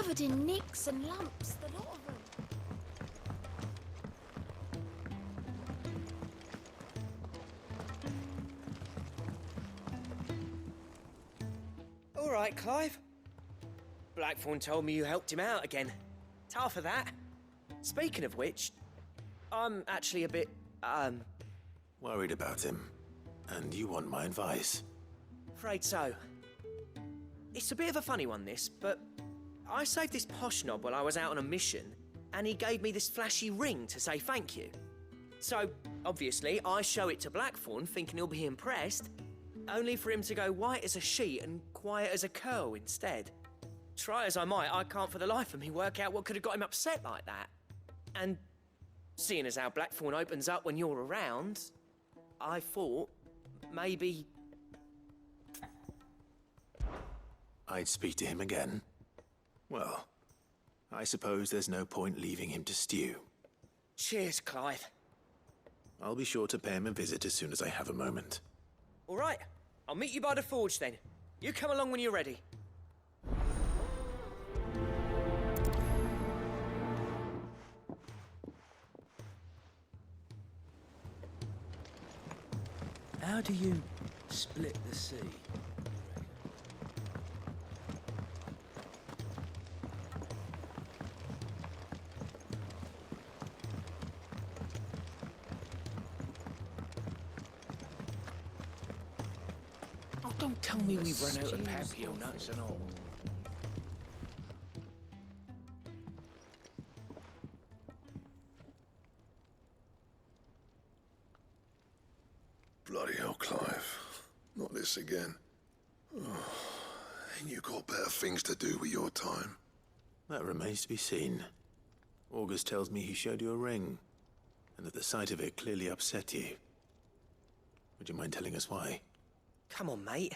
covered in nicks and lumps, the lot of them. All right, Clive. Blackthorn told me you helped him out again. Tough for that. Speaking of which, I'm actually a bit, Worried about him. And you want my advice? afraid so. It's a bit of a funny one, this, but I saved this posh knob while I was out on a mission, and he gave me this flashy ring to say thank you. So, obviously, I show it to Blackthorn, thinking he'll be impressed, only for him to go white as a sheet and quiet as a curl instead. Try as I might, I can't for the life of me work out what could have got him upset like that. And seeing as how Blackthorn opens up when you're around, I thought maybe... I'd speak to him again. Well, I suppose there's no point leaving him to stew. Cheers, Clive. I'll be sure to pay him a visit as soon as I have a moment. All right, I'll meet you by the forge then. You come along when you're ready. How do you split the sea? Oh, don't tell me we've run out of papio nuts and all. Bloody hell, Clive. Not this again. Oh, ain't you got better things to do with your time? That remains to be seen. August tells me he showed you a ring, and that the sight of it clearly upset you. Would you mind telling us why? Come on, mate.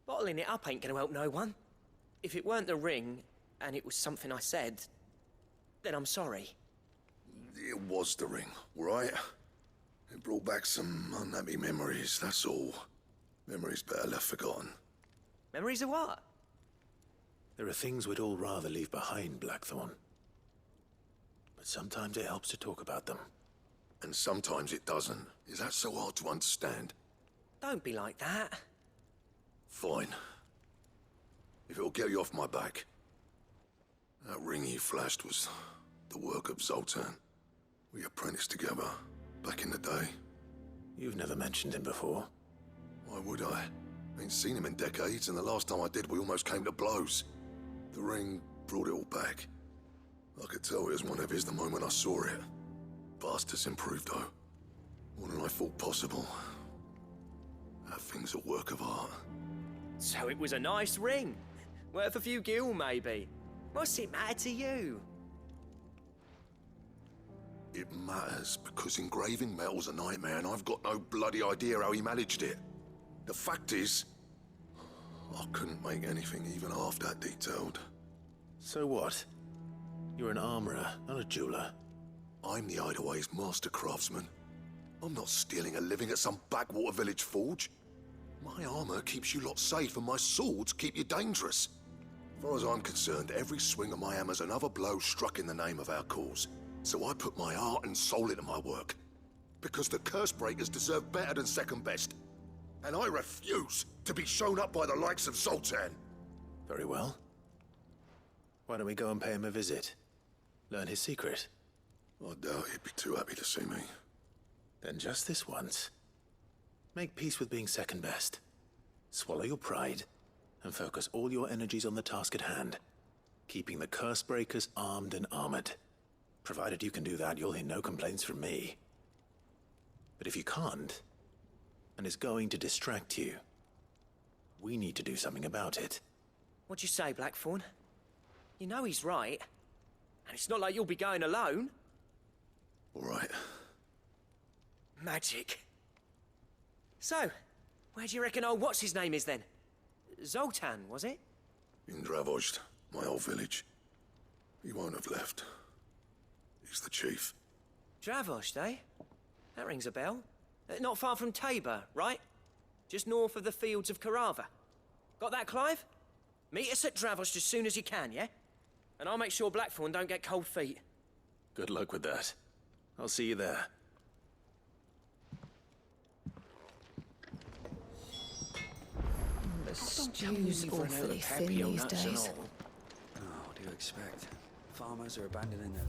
Bottling it up ain't gonna help no one. If it weren't the ring, and it was something I said, then I'm sorry. It was the ring, all right? It brought back some unhappy memories, that's all. Memories better left forgotten. Memories of what? There are things we'd all rather leave behind, Blackthorn. But sometimes it helps to talk about them. And sometimes it doesn't. Is that so hard to understand? Don't be like that. Fine. If it'll get you off my back. That ring he flashed was the work of Zoltan. We apprenticed together, back in the day. You've never mentioned him before. Why would I? Ain't seen him in decades, and the last time I did, we almost came to blows. The ring brought it all back. I could tell it was one of his the moment I saw it. Bastard's improved, though. More than I thought possible. That thing's a work of art. So it was a nice ring. Worth a few gil, maybe. What's it matter to you? It matters because engraving metal's a nightmare, and I've got no bloody idea how he managed it. The fact is, I couldn't make anything even half that detailed. So what? You're an armorer, not a jeweler. I'm the Hideaway's master craftsman. I'm not stealing a living at some backwater village forge. My armor keeps you lot safe, and my swords keep you dangerous. As far as I'm concerned, every swing of my hammer's another blow struck in the name of our cause. So I put my heart and soul into my work. Because the curse breakers deserve better than second best. And I refuse to be shown up by the likes of Zoltan. Very well. Why don't we go and pay him a visit? Learn his secret. I doubt he'd be too happy to see me. Then just this once. Make peace with being second best. Swallow your pride, and focus all your energies on the task at hand. Keeping the curse breakers armed and armored. Provided you can do that, you'll hear no complaints from me. But if you can't, and it's going to distract you, we need to do something about it. What'd you say, Blackthorn? You know he's right. And it's not like you'll be going alone. All right. Magic. So, where do you reckon old what's-his-name is then? Zoltan, was it? In Dravozd, my old village. He won't have left. He's the chief. Dravozd, eh? That rings a bell. Not far from Tabor, right? Just north of the fields of Karava. Got that, Clive? Meet us at Dravos as soon as you can, yeah? And I'll make sure Blackthorn don't get cold feet. Good luck with that. I'll see you there. The stew's awfully thin these days. Oh, what do you expect? Farmers are abandoning their...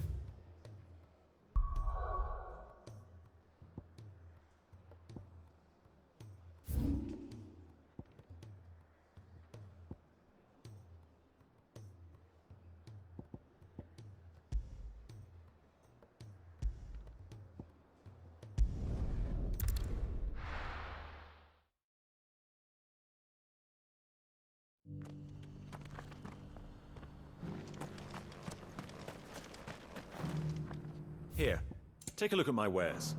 Here, take a look at my wares.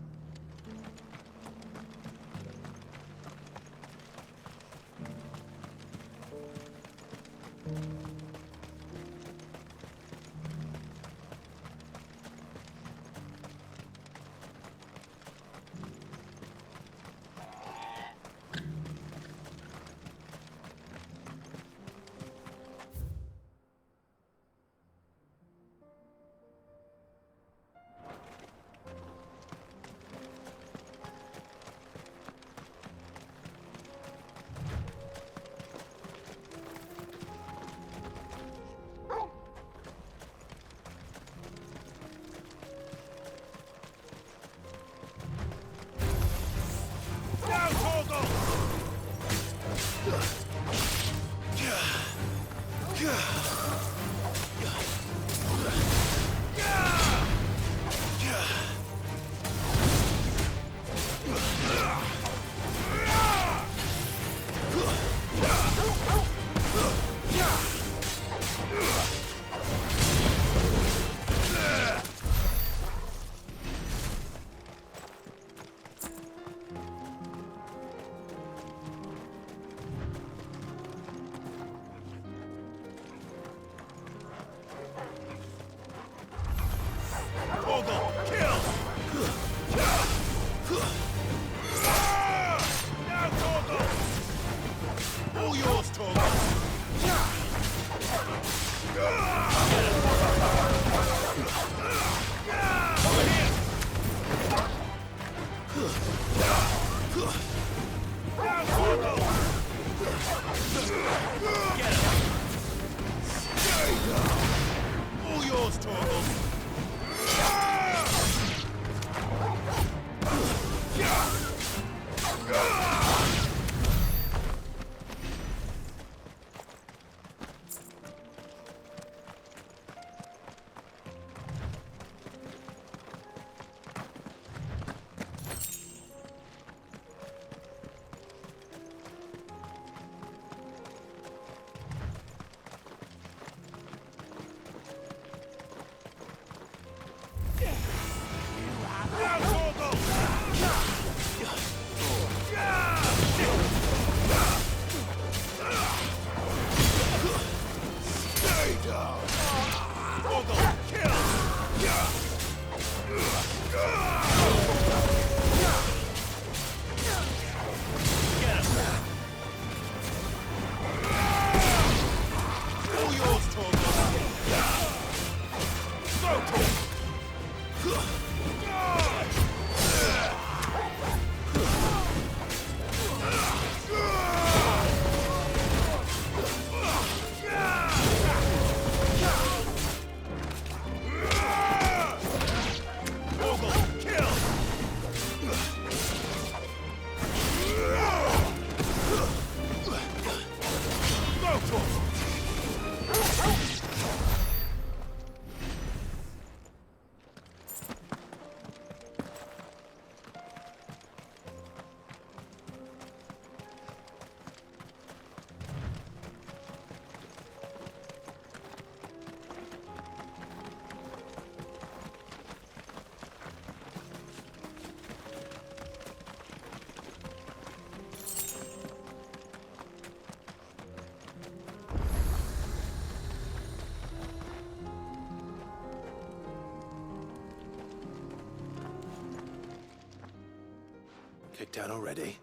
Kicked out already?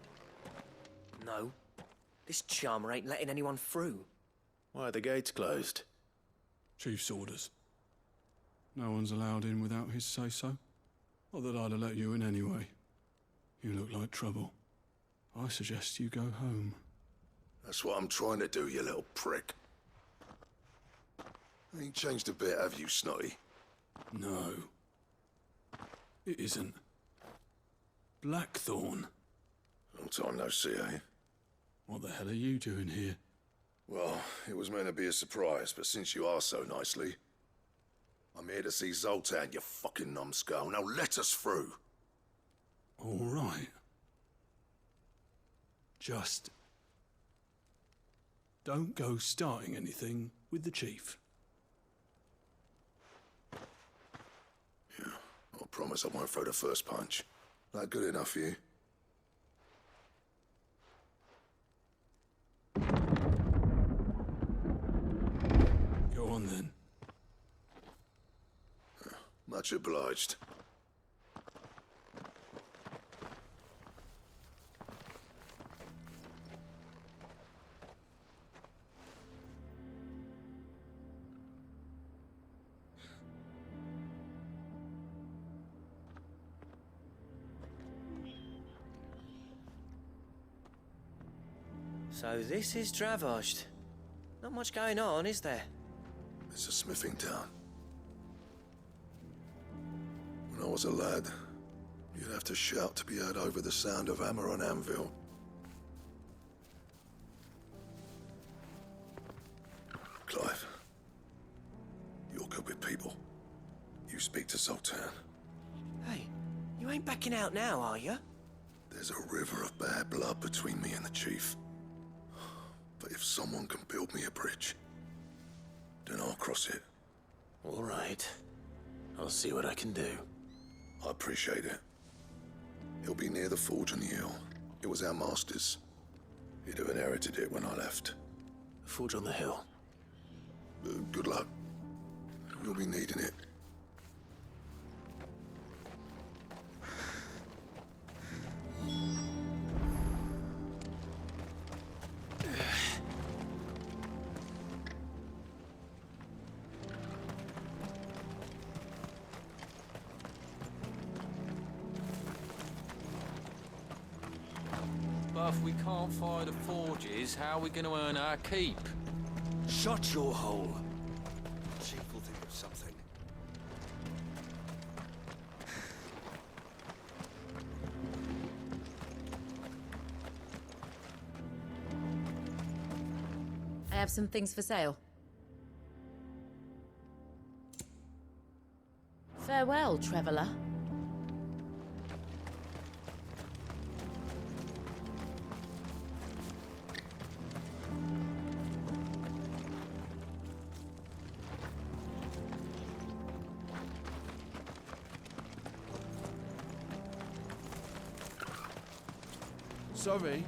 No. This charmer ain't letting anyone through. Why are the gates closed? Chief's orders. No one's allowed in without his say-so. Not that I'd have let you in anyway. You look like trouble. I suggest you go home. That's what I'm trying to do, you little prick. Ain't changed a bit, have you, Snotty? No. It isn't. Blackthorn. Long time no see, eh? What the hell are you doing here? Well, it was meant to be a surprise, but since you are so nicely, I'm here to see Zoltan, you fucking numbskull. Now let us through. All right. Just don't go starting anything with the chief. Yeah, I promise I won't throw the first punch. That good enough for you? Go on then. Much obliged. So this is Dravosht. Not much going on, is there? It's a smithing town. When I was a lad, you'd have to shout to be heard over the sound of hammer on anvil. Clive, you're good with people. You speak to Zoltan. Hey, you ain't backing out now, are you? There's a river of bad blood between me and the chief. But if someone can build me a bridge, then I'll cross it. All right. I'll see what I can do. I appreciate it. It'll be near the forge on the hill. It was our master's. He'd have inherited it when I left. The forge on the hill. Good luck. You'll be needing it. But if we can't find the forges, how are we going to earn our keep? Shut your hole. Chief will think of something. I have some things for sale. Farewell, traveller. Sorry,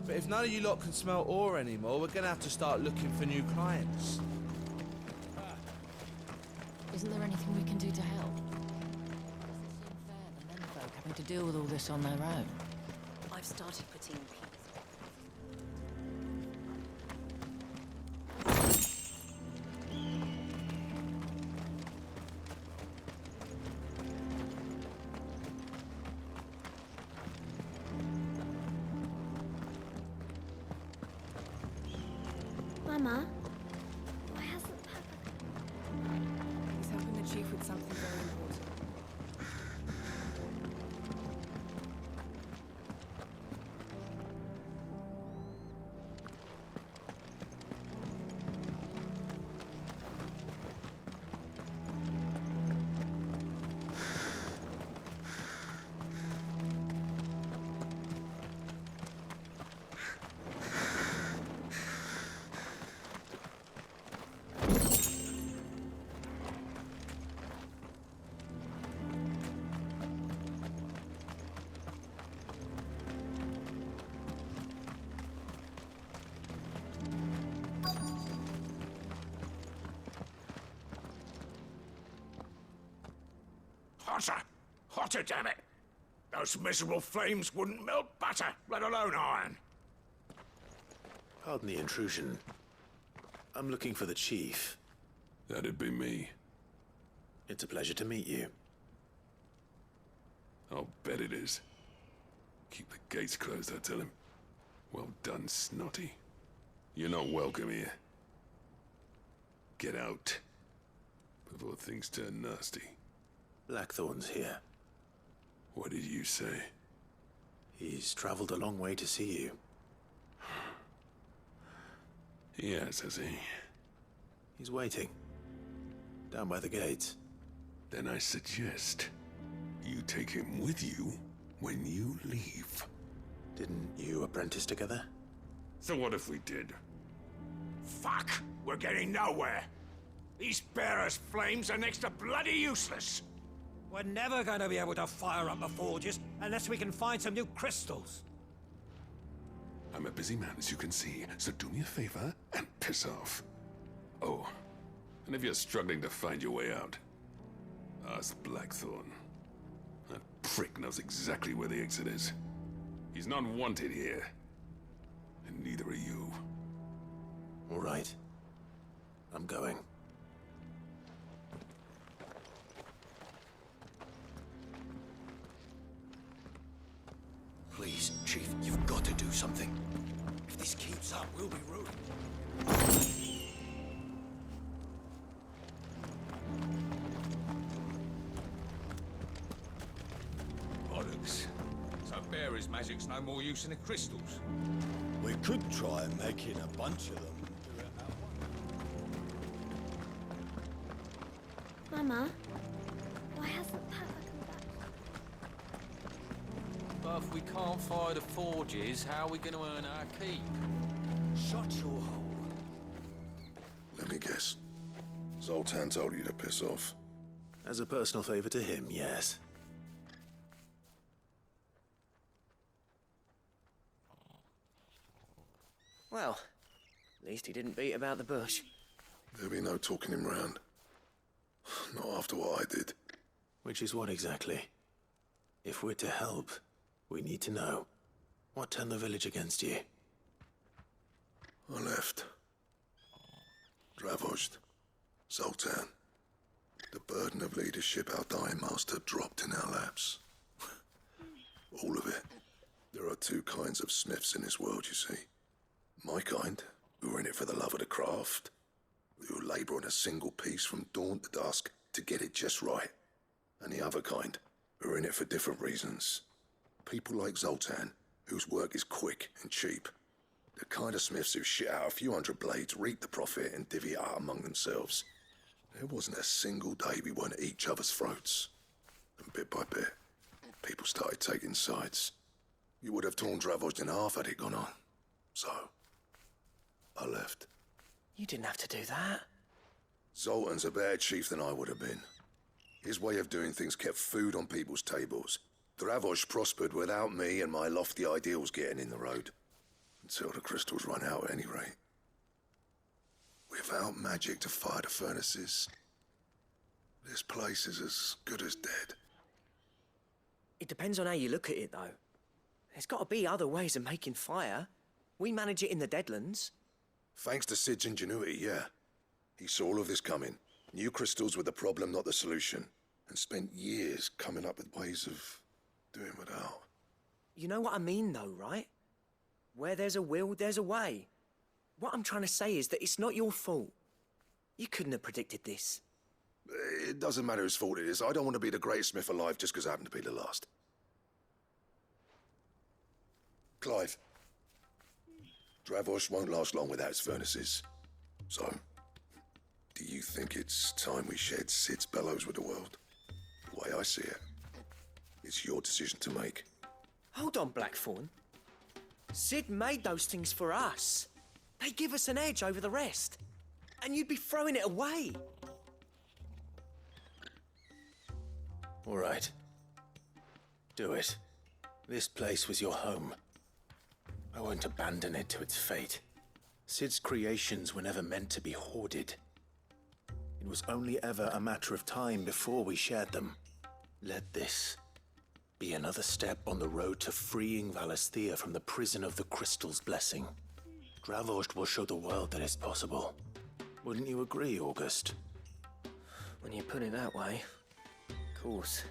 but if none of you lot can smell ore anymore, we're gonna have to start looking for new clients. Isn't there anything we can do to help? Doesn't seem fair, the men folk having to deal with all this on their own. I've started putting Mama, why hasn't Papa... He's helping the chief with something very important. Hotter! Hotter, damn it! Those miserable flames wouldn't melt butter, let alone iron. Pardon the intrusion. I'm looking for the chief. That'd be me. It's a pleasure to meet you. I'll bet it is. Keep the gates closed, I tell him. Well done, Snotty. You're not welcome here. Get out. Before things turn nasty. Blackthorn's here. What did you say? He's traveled a long way to see you. Yes, has he? He's waiting. Down by the gates. Then I suggest you take him with you when you leave. Didn't you apprentice together? So what if we did? Fuck! We're getting nowhere! These bearers' flames are next to bloody useless! We're never going to be able to fire up the forges unless we can find some new crystals. I'm a busy man, as you can see, so do me a favor and piss off. Oh, and if you're struggling to find your way out, ask Blackthorn. That prick knows exactly where the exit is. He's not wanted here. And neither are you. All right. I'm going. Please, Chief, you've got to do something. If this keeps up, we'll be ruined. Bollocks. So bearers' magic's no more use than the crystals. We could try making a bunch of them. Mama, why hasn't Papa come back? But if we can't fire the forges, how are we going to earn our keep? Shut your hole. Let me guess. Zoltan told you to piss off. As a personal favor to him, yes. Well, at least he didn't beat about the bush. There'll be no talking him round. Not after what I did. Which is what exactly? If we're to help, we need to know. What turned the village against you? I left. Dravozd. Zoltan. The burden of leadership our dying master dropped in our laps. All of it. There are two kinds of smiths in this world, you see. My kind, who are in it for the love of the craft, who labour on a single piece from dawn to dusk to get it just right. And the other kind, who are in it for different reasons. People like Zoltan, whose work is quick and cheap. The kind of smiths who shit out a few hundred blades, reap the profit, and divvy it out among themselves. There wasn't a single day we weren't at each other's throats. And bit by bit, people started taking sides. You would have torn Dravozd in half had it gone on. So, I left. You didn't have to do that. Zoltan's a better chief than I would have been. His way of doing things kept food on people's tables. Dravozd prospered without me and my lofty ideals getting in the road. Until the crystals run out at any rate. Without magic to fire the furnaces, this place is as good as dead. It depends on how you look at it, though. There's got to be other ways of making fire. We manage it in the Deadlands. Thanks to Sid's ingenuity, yeah. He saw all of this coming. Knew crystals were the problem, not the solution. And spent years coming up with ways of doing without. You know what I mean, though, right? Where there's a will, there's a way. What I'm trying to say is that it's not your fault. You couldn't have predicted this. It doesn't matter whose fault it is. I don't want to be the greatest smith alive just because I happen to be the last. Clive. Dravozd won't last long without its furnaces. So, do you think it's time we shared Sid's bellows with the world? The way I see it, it's your decision to make. Hold on, Blackthorn. Sid made those things for us. They give us an edge over the rest. And you'd be throwing it away. All right. Do it. This place was your home. I won't abandon it to its fate. Sid's creations were never meant to be hoarded. It was only ever a matter of time before we shared them. Let this be another step on the road to freeing Valisthea from the prison of the Crystal's blessing. Dravozd will show the world that it's possible. Wouldn't you agree, August? When you put it that way, of course.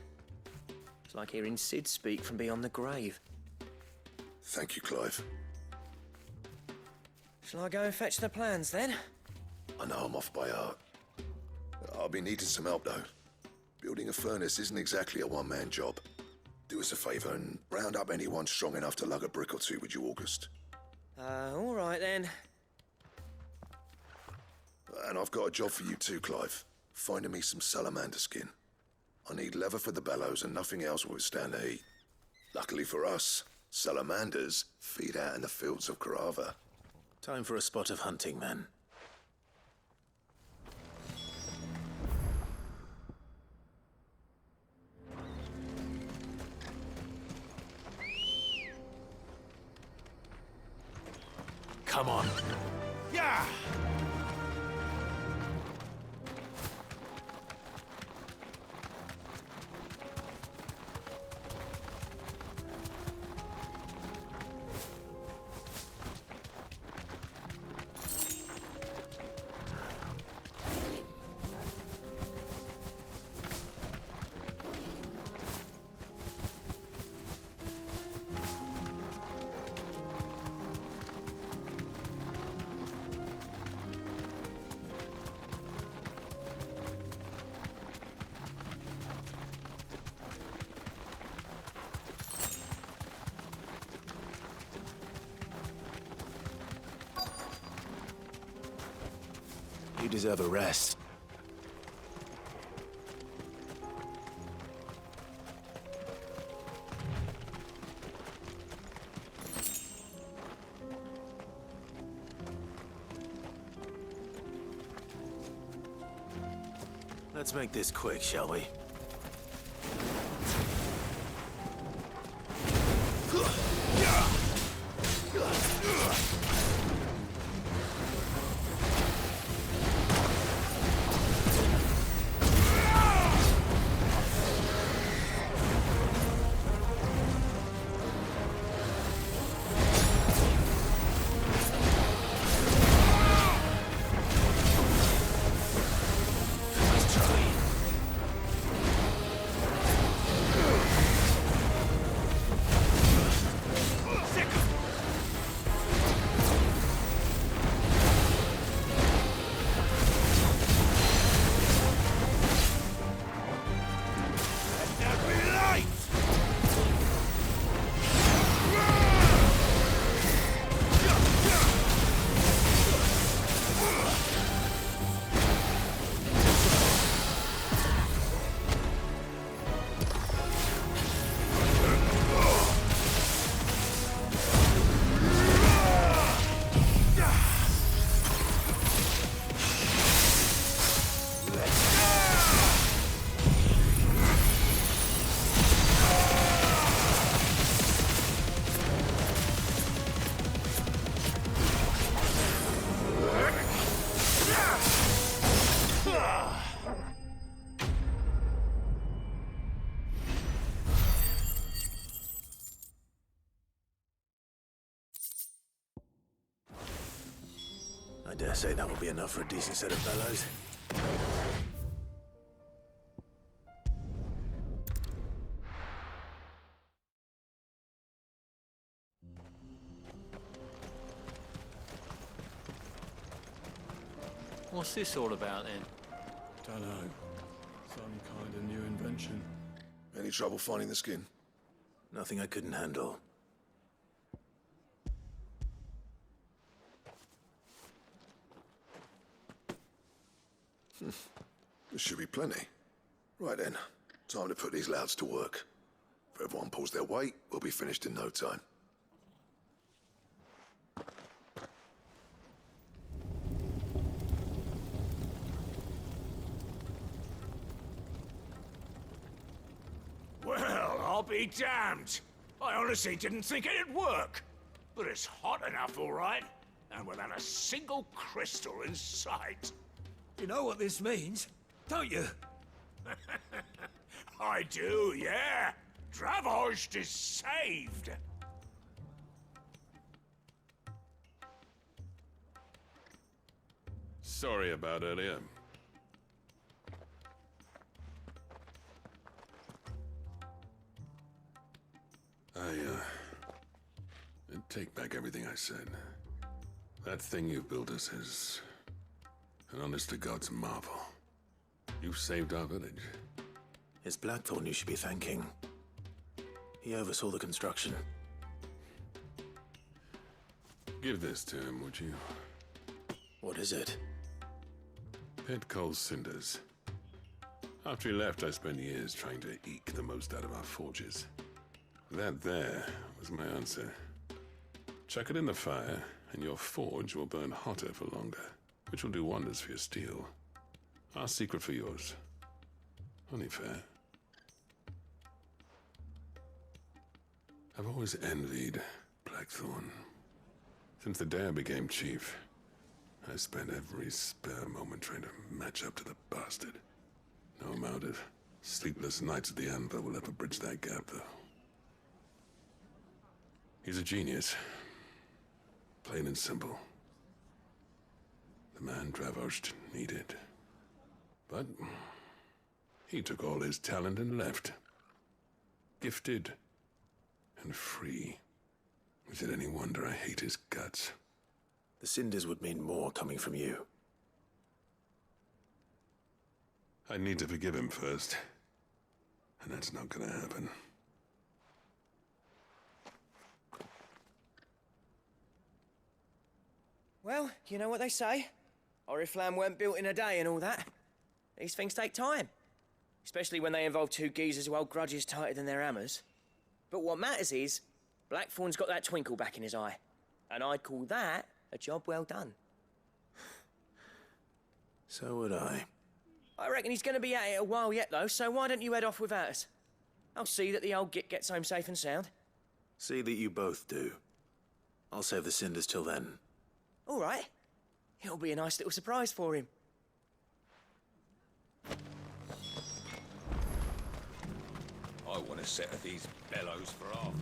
It's like hearing Sid speak from beyond the grave. Thank you, Clive. Shall I go and fetch the plans, then? I know I'm off by heart. I'll be needing some help, though. Building a furnace isn't exactly a one-man job. Do us a favour and round up anyone strong enough to lug a brick or two, would you, August? All right, then. And I've got a job for you too, Clive. Finding me some salamander skin. I need leather for the bellows and nothing else will withstand the heat. Luckily for us, salamanders feed out in the fields of Carava. Time for a spot of hunting, then. Come on. Yeah! You deserve a rest. Let's make this quick, shall we? I dare say that will be enough for a decent set of bellows. What's this all about, then? Dunno. Some kind of new invention. Any trouble finding the skin? Nothing I couldn't handle. There should be plenty. Right then, time to put these louds to work. If everyone pulls their weight, we'll be finished in no time. Well, I'll be damned. I honestly didn't think it'd work. But it's hot enough, all right. And without a single crystal in sight. You know what this means, don't you? I do, yeah. Dravost is saved. Sorry about earlier. I take back everything I said. That thing you built us is an honest-to-God's marvel. You saved our village. It's Blackthorn you should be thanking. He oversaw the construction. Give this to him, would you? What is it? Pit coal cinders. After he left, I spent years trying to eke the most out of our forges. That there was my answer. Chuck it in the fire, and your forge will burn hotter for longer, which will do wonders for your steel. Our secret for yours. Only fair. I've always envied Blackthorn. Since the day I became chief, I spent every spare moment trying to match up to the bastard. No amount of sleepless nights at the Anvil will ever bridge that gap, though. He's a genius. Plain and simple. The man Dravost needed. But he took all his talent and left. Gifted and free. Is it any wonder I hate his guts? The cinders would mean more coming from you. I need to forgive him first. And that's not gonna happen. Well, you know what they say. Oriflamme weren't built in a day and all that. These things take time. Especially when they involve two geezers who hold grudges tighter than their hammers. But what matters is, Blackthorn's got that twinkle back in his eye. And I'd call that a job well done. So would I. I reckon he's gonna be at it a while yet, though, so why don't you head off without us? I'll see that the old git gets home safe and sound. See that you both do. I'll save the cinders till then. All right. It'll be a nice little surprise for him. I want a set of these bellows for our forge.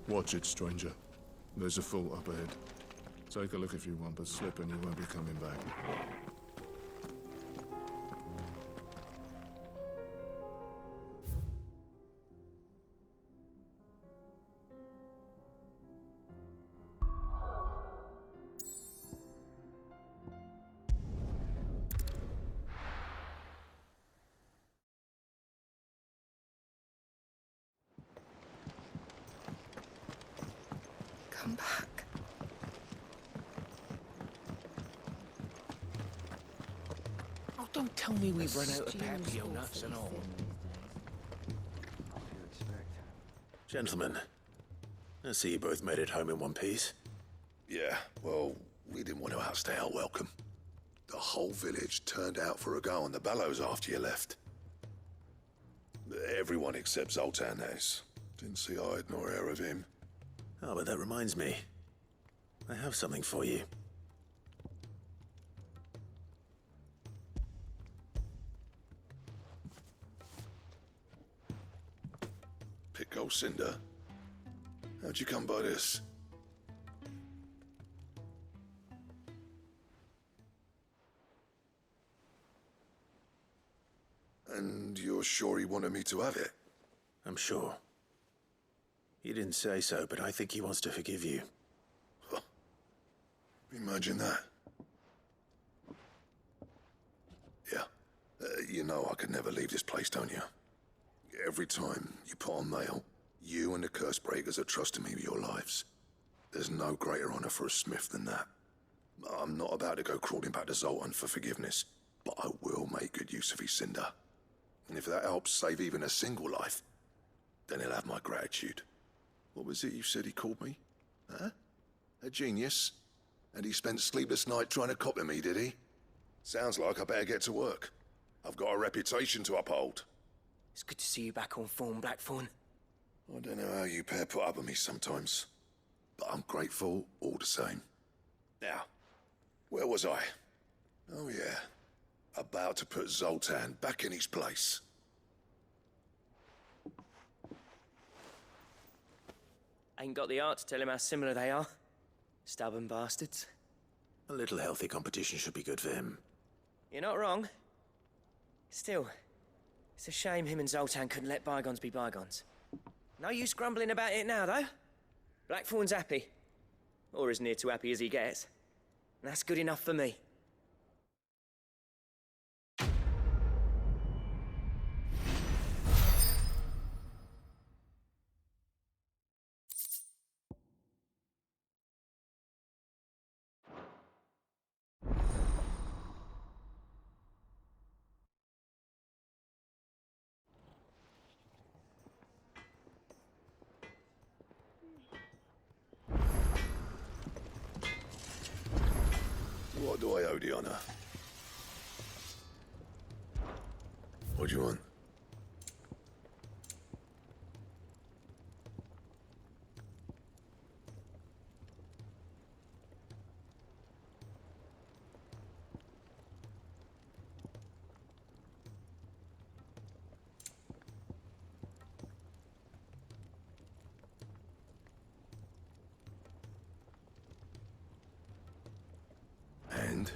Watch it, stranger. There's a fault up ahead. Take a look if you want, but slip and you won't be coming back. Come back. Oh, don't tell me we've run out of papio nuts and all. Gentlemen, I see you both made it home in one piece. Yeah, well, we didn't want to outstay our welcome. The whole village turned out for a go on the bellows after you left. Everyone except Zoltan has. Didn't see hide nor hair of him. Oh, but that reminds me. I have something for you. Pico Cinder? How'd you come by this? And you're sure he wanted me to have it? I'm sure. He didn't say so, but I think he wants to forgive you. Huh. Imagine that. Yeah, You know I could never leave this place, don't you? Every time you put on mail, you and the curse breakers are trusting me with your lives. There's no greater honor for a smith than that. I'm not about to go crawling back to Zoltan for forgiveness, but I will make good use of his cinder. And if that helps save even a single life, then he'll have my gratitude. What was it you said he called me? Huh? A genius? And he spent sleepless night trying to copy me, did he? Sounds like I better get to work. I've got a reputation to uphold. It's good to see you back on form, Blackthorn. I don't know how you pair put up with me sometimes, but I'm grateful all the same. Now, where was I? Oh yeah, about to put Zoltan back in his place. Ain't got the art to tell him how similar they are. Stubborn bastards. A little healthy competition should be good for him. You're not wrong. Still, it's a shame him and Zoltan couldn't let bygones be bygones. No use grumbling about it now, though. Blackthorn's happy. Or as near to happy as he gets. And that's good enough for me. What do I owe the honor? What do you want? And?